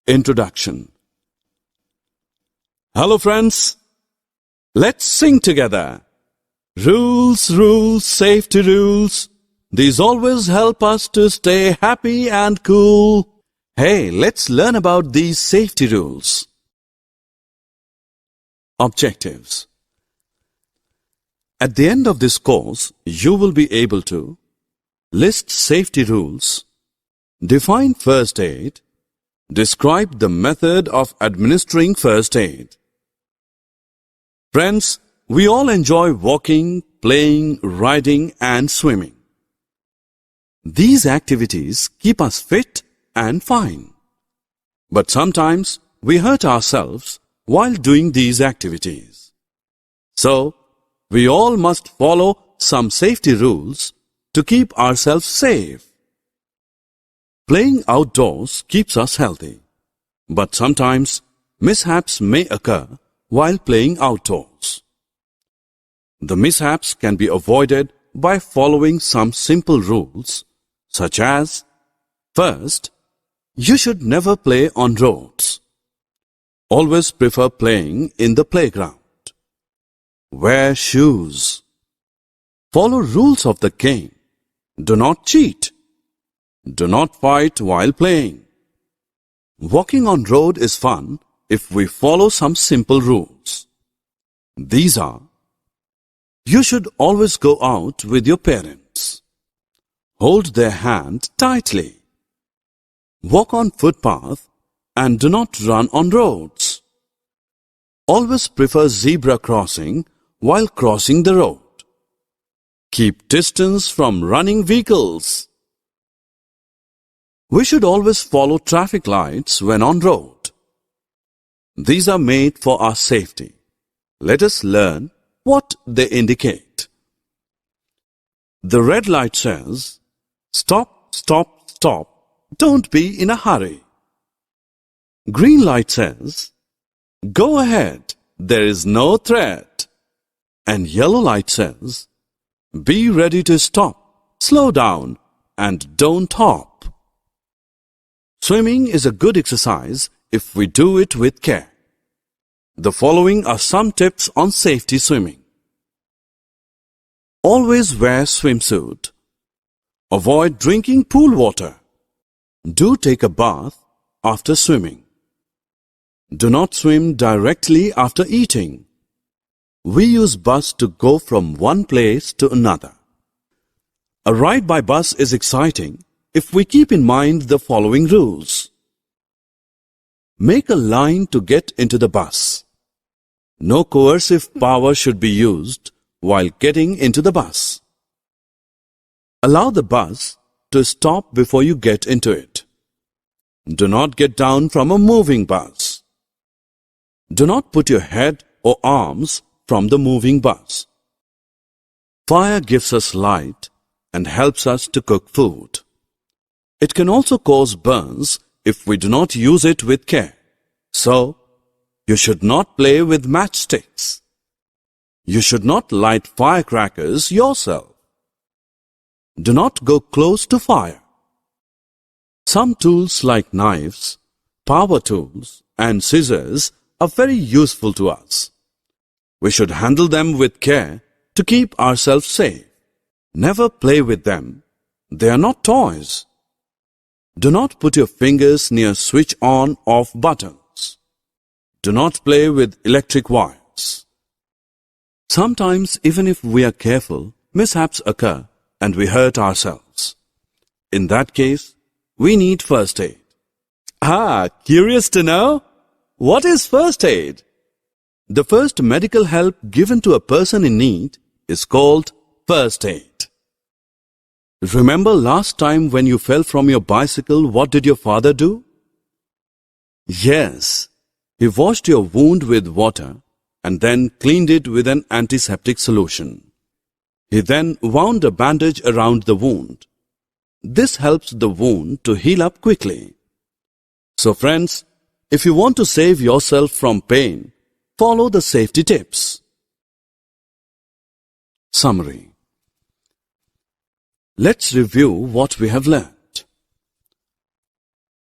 Introduction. Hello friends, let's sing together. Rules, rules, safety rules. These always help us to stay happy and cool. Hey, let's learn about these safety rules. Objectives. At the end of this course, you will be able to list safety rules, define first aid, describe the method of administering first aid. Friends, we all enjoy walking, playing, riding and swimming. These activities keep us fit and fine. But sometimes we hurt ourselves while doing these activities. So, we all must follow some safety rules to keep ourselves safe. Playing outdoors keeps us healthy, but sometimes mishaps may occur while playing outdoors. The mishaps can be avoided by following some simple rules, such as: first, you should never play on roads. Always prefer playing in the playground. Wear shoes. Follow rules of the game. Do not cheat. Do not fight while playing. Walking on road is fun if we follow some simple rules. These are: you should always go out with your parents. Hold their hand tightly. Walk on footpath and do not run on roads. Always prefer zebra crossing while crossing the road. Keep distance from running vehicles. We should always follow traffic lights when on road. These are made for our safety. Let us learn what they indicate. The red light says, stop, stop, stop. Don't be in a hurry. Green light says, go ahead. There is no threat. And yellow light says, be ready to stop, slow down, and don't hop. Swimming is a good exercise if we do it with care. The following are some tips on safety swimming. Always wear swimsuit. Avoid drinking pool water. Do take a bath after swimming. Do not swim directly after eating. We use bus to go from one place to another. A ride by bus is exciting if we keep in mind the following rules. Make a line to get into the bus. No coercive power should be used while getting into the bus. Allow the bus to stop before you get into it. Do not get down from a moving bus. Do not put your head or arms from the moving bus. Fire gives us light and helps us to cook food. It can also cause burns if we do not use it with care. So, you should not play with matchsticks. You should not light firecrackers yourself. Do not go close to fire. Some tools like knives, power tools, and scissors are very useful to us. We should handle them with care to keep ourselves safe. Never play with them. They are not toys. Do not put your fingers near switch on/off buttons. Do not play with electric wires. Sometimes, even if we are careful, mishaps occur and we hurt ourselves. In that case, we need first aid. Curious to know? What is first aid? The first medical help given to a person in need is called first aid. Remember last time when you fell from your bicycle, what did your father do? Yes, he washed your wound with water and then cleaned it with an antiseptic solution. He then wound a bandage around the wound. This helps the wound to heal up quickly. So friends, if you want to save yourself from pain, follow the safety tips. Summary. Let's review what we have learned.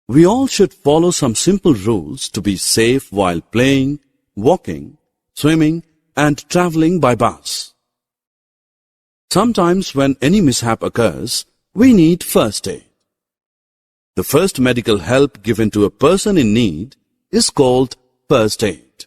We all should follow some simple rules to be safe while playing, walking, swimming, and traveling by bus. Sometimes when any mishap occurs, we need first aid. The first medical help given to a person in need is called first aid.